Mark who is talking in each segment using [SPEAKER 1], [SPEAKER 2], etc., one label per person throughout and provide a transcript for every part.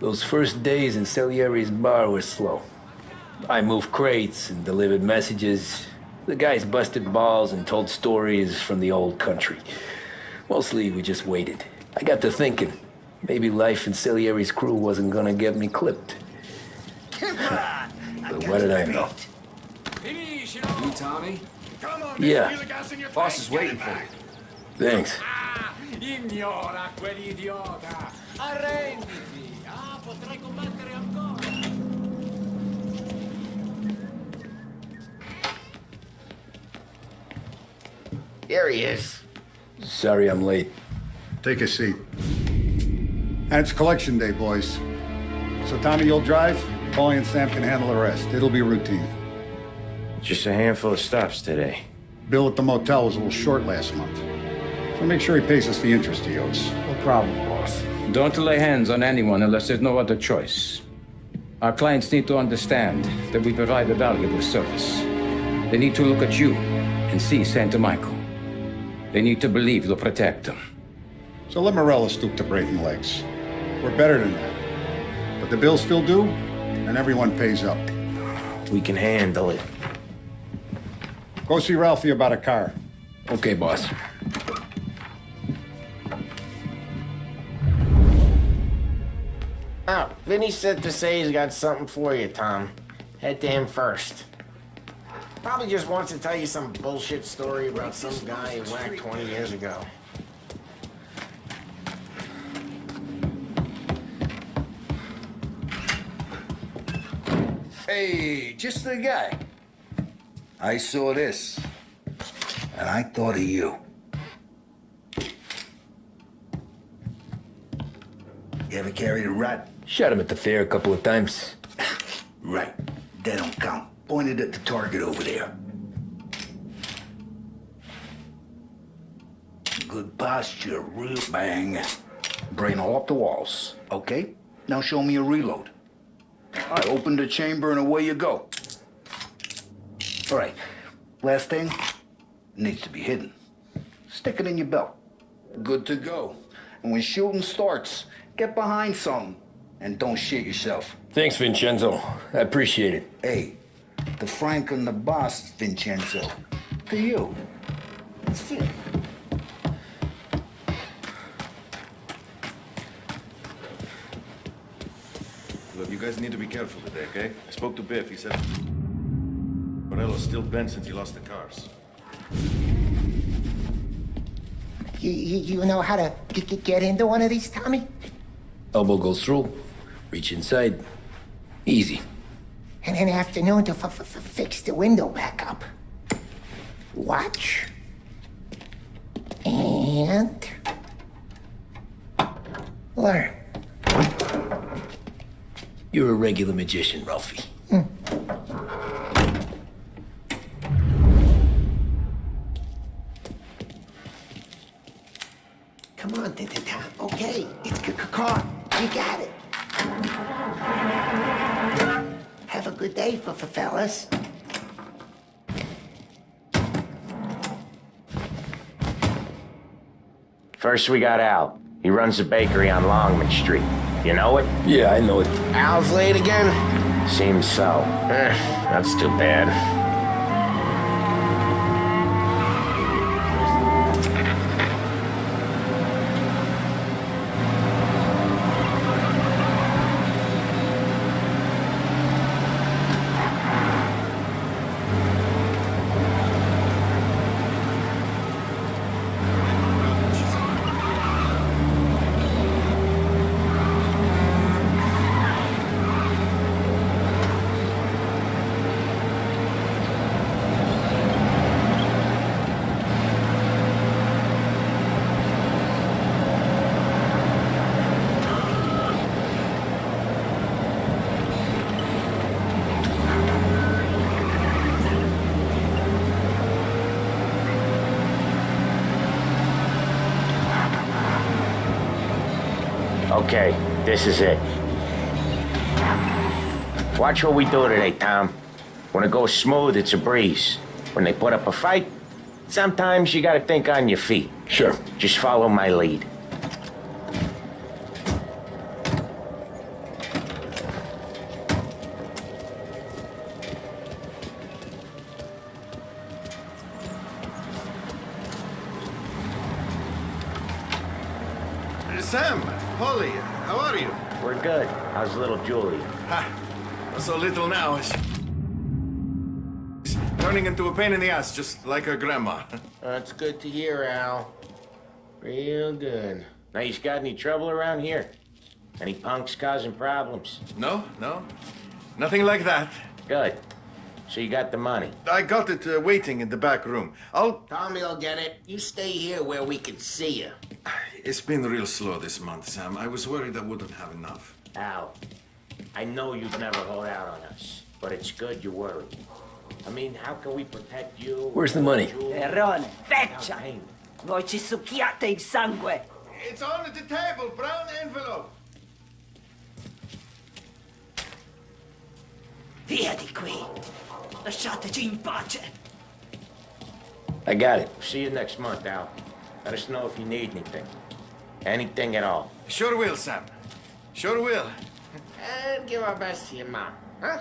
[SPEAKER 1] Those first days in Salieri's bar were slow. I moved crates and delivered messages. The guys busted balls and told stories from the old country. Mostly, we just waited. I got to thinking, maybe life in Salieri's crew wasn't gonna get me clipped. But what did I know?
[SPEAKER 2] You, Tommy?
[SPEAKER 1] Yeah.
[SPEAKER 2] Boss is waiting for you.
[SPEAKER 1] Thanks.
[SPEAKER 3] Ignora quell'idiota! Arrenditi! Potrai combattere ancora!
[SPEAKER 4] Here he is.
[SPEAKER 1] Sorry I'm late.
[SPEAKER 5] Take a seat. And it's collection day, boys. So Tommy, you'll drive. Paulie and Sam can handle the rest. It'll be routine.
[SPEAKER 6] Just a handful of stops today.
[SPEAKER 5] Bill at the motel was a little short last month. So make sure he pays us the interest he owes.
[SPEAKER 4] No problem, boss.
[SPEAKER 6] Don't lay hands on anyone unless there's no other choice. Our clients need to understand that we provide a valuable service. They need to look at you and see Santa Michael. They need to believe you'll protect them.
[SPEAKER 5] So let Morella stoop to breaking legs. We're better than that. But the bills still due, and everyone pays up.
[SPEAKER 6] We can handle it.
[SPEAKER 5] Go see Ralphie about a car.
[SPEAKER 1] Okay, boss.
[SPEAKER 4] Oh, Vinny said to say he's got something for you, Tom. Head to him first. Probably just wants to tell you some bullshit story about some guy who whacked 20 years ago.
[SPEAKER 7] Hey, just the guy. I saw this, and I thought of you. You ever carried a rat?
[SPEAKER 1] Shot him at the fair a couple of times.
[SPEAKER 7] Right. They don't count. Pointed at the target over there. Good posture, real bang. Brain all up the walls. Okay? Now show me a reload. I open the chamber and away you go. All right. Last thing, needs to be hidden. Stick it in your belt. Good to go. And when shooting starts, get behind something and don't shit yourself.
[SPEAKER 1] Thanks, Vincenzo. I appreciate it.
[SPEAKER 7] Hey, the Frank and the boss, Vincenzo. To you. Let's feel it.
[SPEAKER 8] Look, you guys need to be careful today, okay? I spoke to Biff. He said Morello's still bent since he lost the cars.
[SPEAKER 4] You know how to get into one of these, Tommy?
[SPEAKER 1] Elbow goes through. Reach inside. Easy.
[SPEAKER 4] And an afternoon to fix the window back up. Watch. And... learn.
[SPEAKER 1] You're a regular magician, Ralphie.
[SPEAKER 4] Come on, Tom. Okay, it's caught. You got it. Have a good day, fellas.
[SPEAKER 6] First we got Al. He runs a bakery on Longman Street. You know it?
[SPEAKER 1] Yeah, I know it.
[SPEAKER 4] Al's late again?
[SPEAKER 6] Seems so. That's too bad. Okay, this is it. Watch what we do today, Tom. When it goes smooth, it's a breeze. When they put up a fight, sometimes you gotta think on your feet.
[SPEAKER 1] Sure.
[SPEAKER 6] Just follow my lead.
[SPEAKER 8] Sam, Polly, how are you?
[SPEAKER 4] We're good. How's little Julie?
[SPEAKER 8] Ha! So little now. She's turning into a pain in the ass, just like her grandma.
[SPEAKER 4] That's good to hear, Al. Real good. Now, you got any trouble around here? Any punks causing problems?
[SPEAKER 8] No, no. Nothing like that.
[SPEAKER 4] Good. So you got the money?
[SPEAKER 8] I got it waiting in the back room.
[SPEAKER 4] Tommy'll get it. You stay here where we can see you.
[SPEAKER 8] It's been real slow this month, Sam. I was worried I wouldn't have enough.
[SPEAKER 4] Al, I know you'd never hold out on us, but it's good you're worried. I mean, how can we protect you?
[SPEAKER 1] Where's the money?
[SPEAKER 9] Errone, feccia! Voi ci succhiate il sangue!
[SPEAKER 8] It's on the table, brown envelope.
[SPEAKER 9] Via di qui! Lasciateci in pace!
[SPEAKER 1] I got it.
[SPEAKER 4] See you next month, Al. Let us know if you need anything. Anything at all.
[SPEAKER 8] Sure will, Sam. Sure will.
[SPEAKER 4] And give our best to your mom, huh?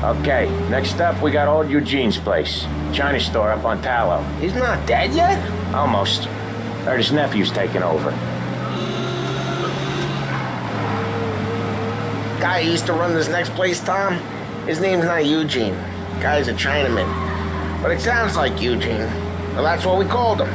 [SPEAKER 4] Okay, next up we got old Eugene's place. China store up on Tallow.
[SPEAKER 1] He's not dead yet?
[SPEAKER 4] Almost. Heard his nephew's taking over. Guy who used to run this next place, Tom? His name's not Eugene. Guy's a Chinaman. But it sounds like Eugene. Well, that's what we called him.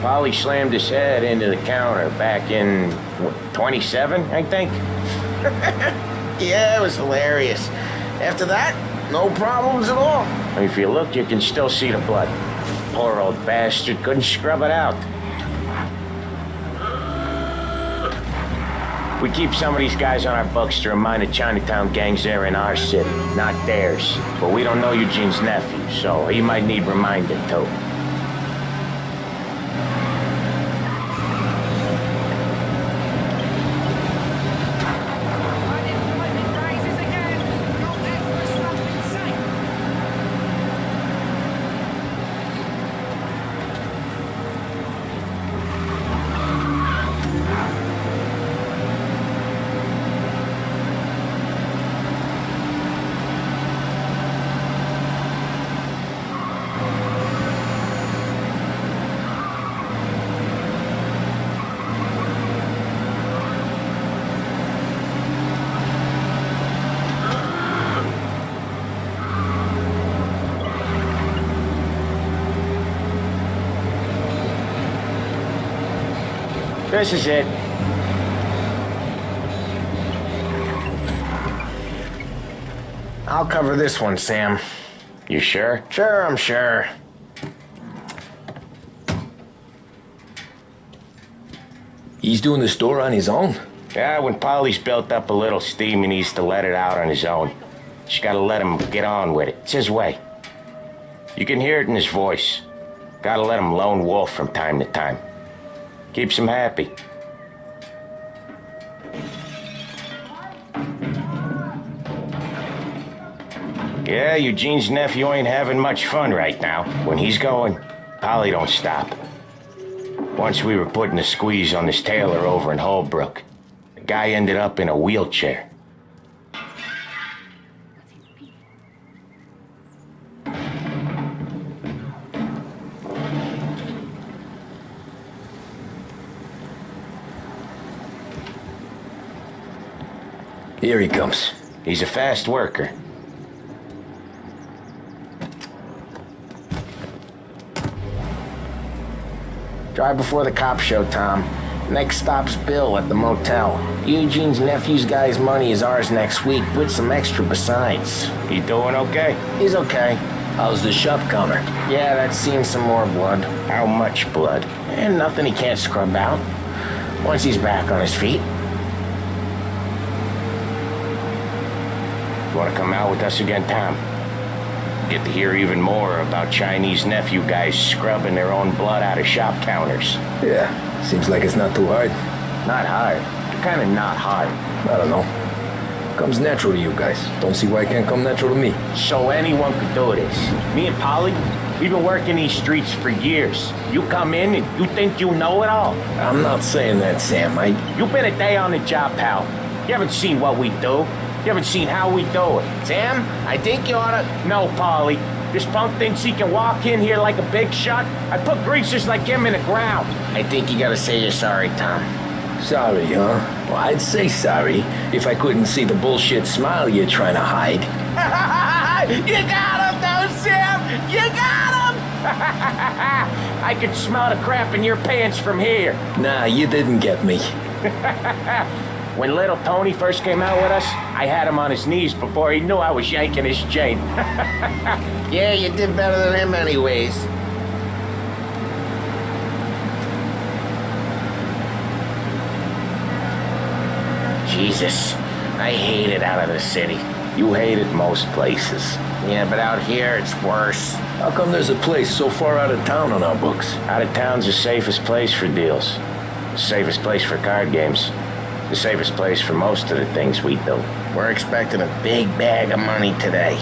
[SPEAKER 4] Polly slammed his head into the counter back in, what, 27, I think? Yeah, it was hilarious. After that, no problems at all. If you look, you can still see the blood. Poor old bastard couldn't scrub it out. We keep some of these guys on our books to remind the Chinatown gangs they're in our city, not theirs. But we don't know Eugene's nephew, so he might need reminding too. This is it. I'll cover this one, Sam. You sure? Sure, I'm sure.
[SPEAKER 1] He's doing the store on his own?
[SPEAKER 4] Yeah, when Polly's built up a little steam, he needs to let it out on his own. Just gotta let him get on with it. It's his way. You can hear it in his voice. Gotta let him lone wolf from time to time. Keeps him happy. Yeah, Eugene's nephew ain't having much fun right now. When he's going, Polly don't stop. Once we were putting a squeeze on this tailor over in Holbrook. The guy ended up in a wheelchair.
[SPEAKER 1] Here he comes.
[SPEAKER 4] He's a fast worker. Drive before the cops show, Tom. Next stop's Bill at the motel. Eugene's nephew's guy's money is ours next week, with some extra besides. He doing okay? He's okay.
[SPEAKER 1] How's the shop counter?
[SPEAKER 4] Yeah, that's seen some more blood. How much blood? And nothing he can't scrub out. Once he's back on his feet. You want to come out with us again, Tom? Get to hear even more about Chinese nephew guys scrubbing their own blood out of shop counters.
[SPEAKER 1] Yeah, seems like it's not too hard.
[SPEAKER 4] Not hard. Kind of not hard.
[SPEAKER 1] I don't know. Comes natural to you guys. Don't see why it can't come natural to me.
[SPEAKER 4] So anyone could do this. Me and Polly, We've been working these streets for years. You come in and you think you know it all.
[SPEAKER 1] I'm not saying that, Sam.
[SPEAKER 4] You've been a day on the job, pal. You haven't seen what we do. You haven't seen how we do it.
[SPEAKER 10] Sam, I think you oughta...
[SPEAKER 4] No, Paulie. This punk thinks he can walk in here like a big shot. I put greasers like him in the ground.
[SPEAKER 10] I think you gotta say you're sorry, Tom.
[SPEAKER 1] Sorry, huh? Well, I'd say sorry if I couldn't see the bullshit smile you're trying to hide.
[SPEAKER 10] You got him, though, Sam! You got him!
[SPEAKER 4] I could smell the crap in your pants from here.
[SPEAKER 1] Nah, you didn't get me.
[SPEAKER 4] When little Tony first came out with us, I had him on his knees before he knew I was yanking his chain.
[SPEAKER 10] Yeah, you did better than him anyways. Jesus, I hate it out of the city.
[SPEAKER 4] You hate it most places.
[SPEAKER 10] Yeah, but out here, it's worse.
[SPEAKER 1] How come there's a place so far out of town on our books?
[SPEAKER 4] Out of town's the safest place for deals. The safest place for card games. The safest place for most of the things we do.
[SPEAKER 10] We're expecting a big bag of money today.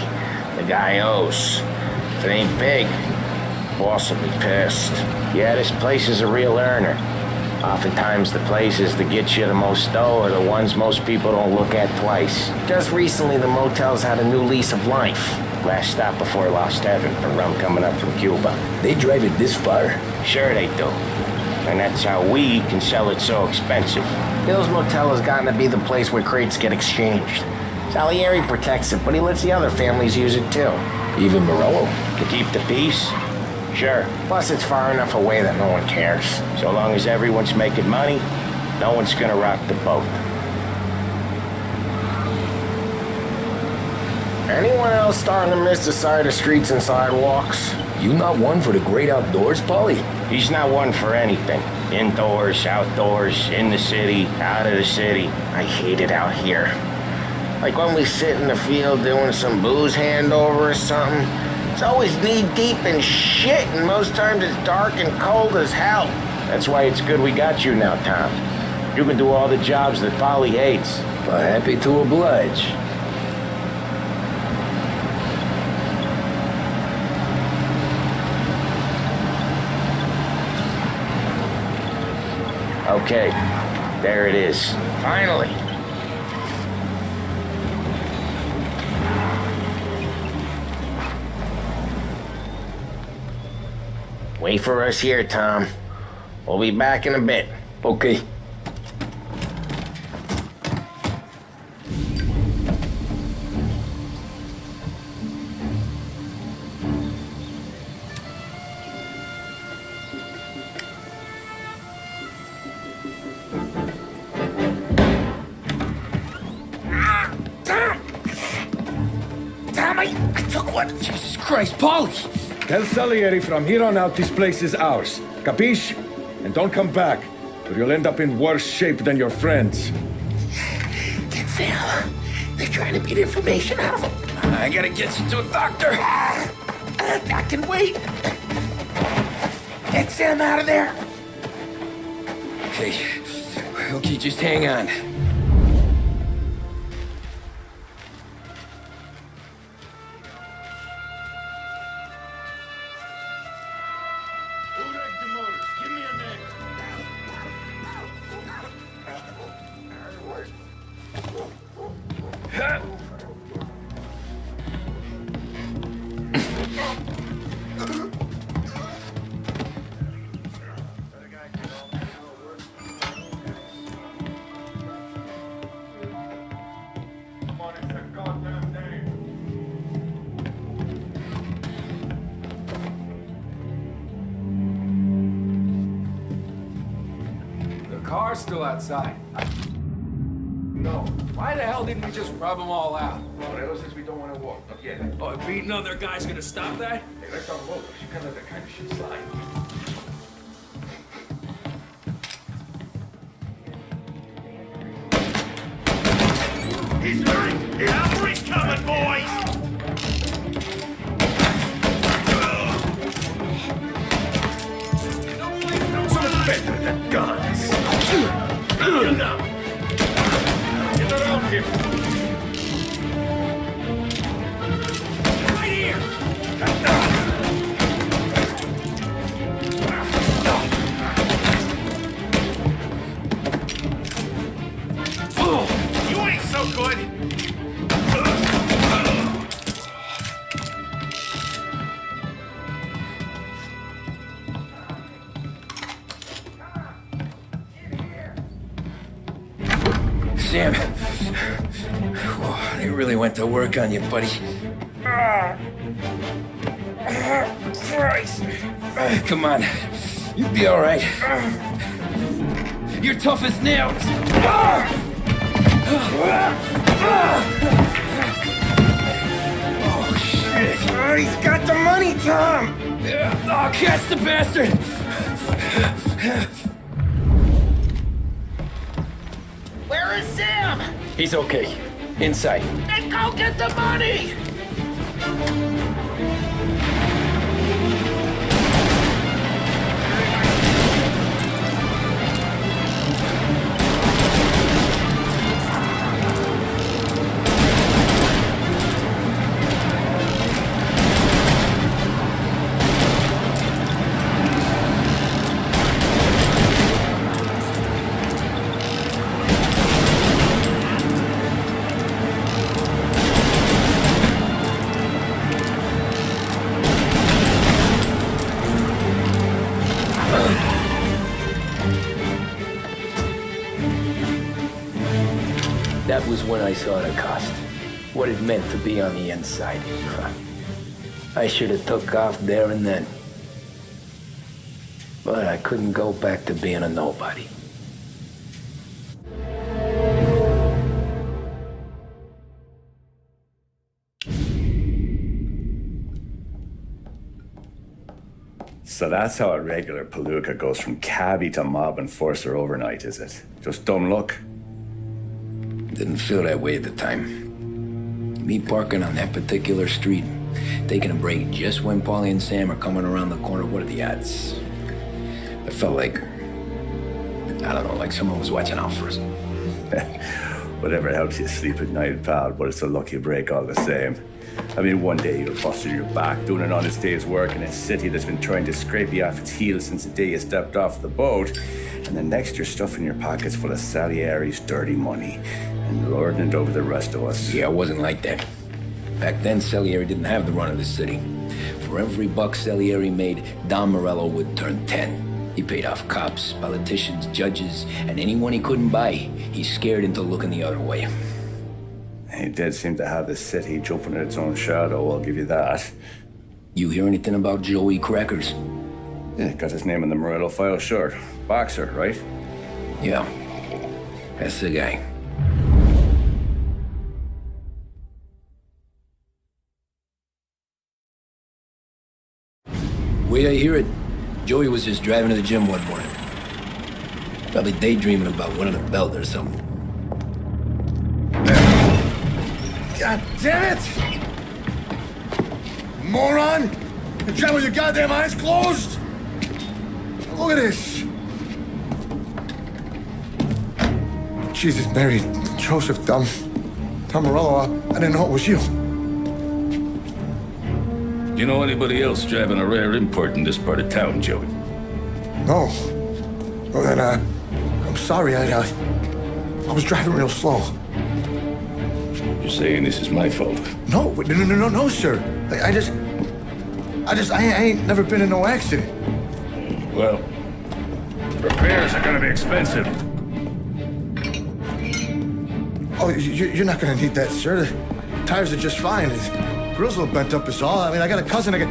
[SPEAKER 10] The guy owes. If it ain't big, boss will be pissed.
[SPEAKER 4] Yeah, this place is a real earner. Oftentimes the places that get you the most dough are the ones most people don't look at twice.
[SPEAKER 10] Just recently, the motel's had a new lease of life.
[SPEAKER 4] Last stop before Lost Heaven for rum coming up from Cuba.
[SPEAKER 1] They drive it this far?
[SPEAKER 4] Sure they do. And that's how we can sell it so expensive.
[SPEAKER 10] Bill's Motel has gotten to be the place where crates get exchanged. Salieri protects it, but he lets the other families use it too.
[SPEAKER 1] Even Morello?
[SPEAKER 4] To keep the peace? Sure.
[SPEAKER 10] Plus, it's far enough away that no one cares.
[SPEAKER 4] So long as everyone's making money, no one's gonna rock the boat.
[SPEAKER 10] Anyone else starting to miss the side of streets and sidewalks?
[SPEAKER 1] You not one for the great outdoors, Paulie?
[SPEAKER 4] He's not one for anything. Indoors, outdoors, in the city, out of the city.
[SPEAKER 10] I hate it out here. Like when we sit in the field doing some booze handover or something. It's always knee-deep in shit, and most times it's dark and cold as hell.
[SPEAKER 4] That's why it's good we got you now, Tom. You can do all the jobs that Polly hates.
[SPEAKER 1] Well, happy to oblige.
[SPEAKER 4] Okay, there it is.
[SPEAKER 10] Finally. Wait for us here, Tom. We'll be back in a bit.
[SPEAKER 1] Okay.
[SPEAKER 10] Tom, I took one.
[SPEAKER 1] Jesus Christ, Paulie!
[SPEAKER 11] Tell Salieri from here on out this place is ours. Capiche? And don't come back, or you'll end up in worse shape than your friends.
[SPEAKER 10] Can't fail. They're trying to beat information out of him.
[SPEAKER 1] I gotta get you to a doctor.
[SPEAKER 10] I can wait. Get Sam out of there.
[SPEAKER 1] Okay, just hang on.
[SPEAKER 2] Car's still outside. No. Why the hell didn't we just rub them all out?
[SPEAKER 8] Well, Edo says we don't want to walk. Not yet.
[SPEAKER 3] Oh, beating other guys gonna stop that?
[SPEAKER 8] Hey, let's unload us. You can't let that kind of shit slide.
[SPEAKER 3] He's right! The cavalry's coming, boys!
[SPEAKER 8] So much better than guns. You know. Get around here.
[SPEAKER 3] Right here!
[SPEAKER 1] Sam. Oh, they really went to work on you, buddy. Christ. Come on. You'll be all right. You're tough as nails. Oh, shit.
[SPEAKER 10] He's got the money, Tom.
[SPEAKER 1] Oh, catch the bastard.
[SPEAKER 10] Where is Sam?
[SPEAKER 1] He's okay. Inside.
[SPEAKER 10] Then go get the money!
[SPEAKER 1] That was when I saw the cost. What it meant to be on the inside. I should have took off there and then. But I couldn't go back to being a nobody.
[SPEAKER 12] So that's how a regular palooka goes from cabbie to mob enforcer overnight, is it? Just dumb luck?
[SPEAKER 1] Didn't feel that way at the time. Me parking on that particular street, taking a break just when Paulie and Sam are coming around the corner, what are the odds? It felt like, I don't know, like someone was watching out for us.
[SPEAKER 12] Whatever helps you sleep at night, pal, but it's a lucky break all the same. I mean, one day you're busting your back, doing an honest day's work in a city that's been trying to scrape you off its heels since the day you stepped off the boat, and then next you're stuffing your pockets full of Salieri's dirty money and lording it over the rest of us.
[SPEAKER 1] Yeah, it wasn't like that. Back then, Salieri didn't have the run of the city. For every buck Salieri made, Don Morello would turn 10. He paid off cops, politicians, judges, and anyone he couldn't buy, he scared into looking the other way.
[SPEAKER 12] He did seem to have the city jumping at its own shadow, I'll give you that.
[SPEAKER 1] You hear anything about Joey Crackers?
[SPEAKER 12] Yeah, got his name in the Morello file, sure. Boxer, right?
[SPEAKER 1] Yeah, that's the guy. The way I hear it, Joey was just driving to the gym one morning. Probably daydreaming about winning a belt or something.
[SPEAKER 5] God damn it! Moron! You drive with your goddamn eyes closed? Look at this! Jesus, Mary, Joseph, Tom Morello, I didn't know it was you.
[SPEAKER 13] You know anybody else driving a rare import in this part of town, Joey?
[SPEAKER 5] No. Well, then, I'm sorry, I was driving real slow.
[SPEAKER 13] You're saying this is my fault?
[SPEAKER 5] No, sir. I ain't never been in no accident.
[SPEAKER 13] Well, repairs are gonna be expensive.
[SPEAKER 5] Oh, you're not gonna need that, sir. The tires are just fine. The grill's a little bent up is all. I mean, I got a cousin I can...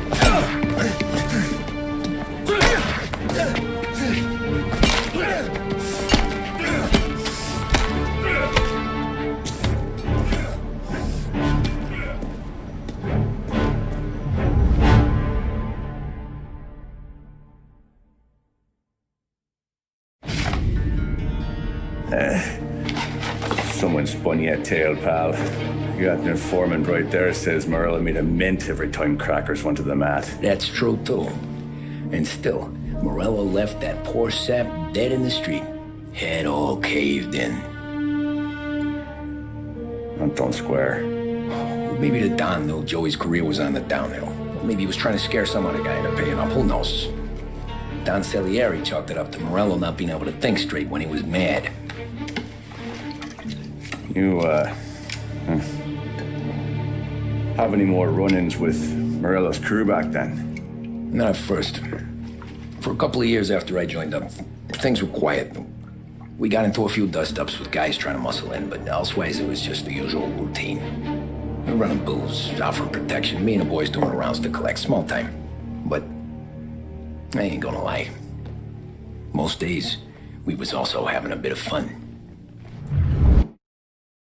[SPEAKER 12] Someone spun you a tail, pal. You got an informant right there says Morello made a mint every time Crackers went to the mat.
[SPEAKER 1] That's true, too. And still, Morello left that poor sap dead in the street. Head all caved in.
[SPEAKER 12] That don't square.
[SPEAKER 1] Maybe the Don knew Joey's career was on the downhill. Or maybe he was trying to scare some other guy into paying up. Who knows? Don Salieri chalked it up to Morello not being able to think straight when he was mad.
[SPEAKER 12] You, have any more run-ins with Morello's crew back then?
[SPEAKER 1] Not at first. For a couple of years after I joined up, things were quiet. We got into a few dust-ups with guys trying to muscle in, but elsewise it was just the usual routine. We're running booze, out for protection, me and the boys doing rounds to collect, small time. But I ain't gonna lie. Most days, we was also having a bit of fun.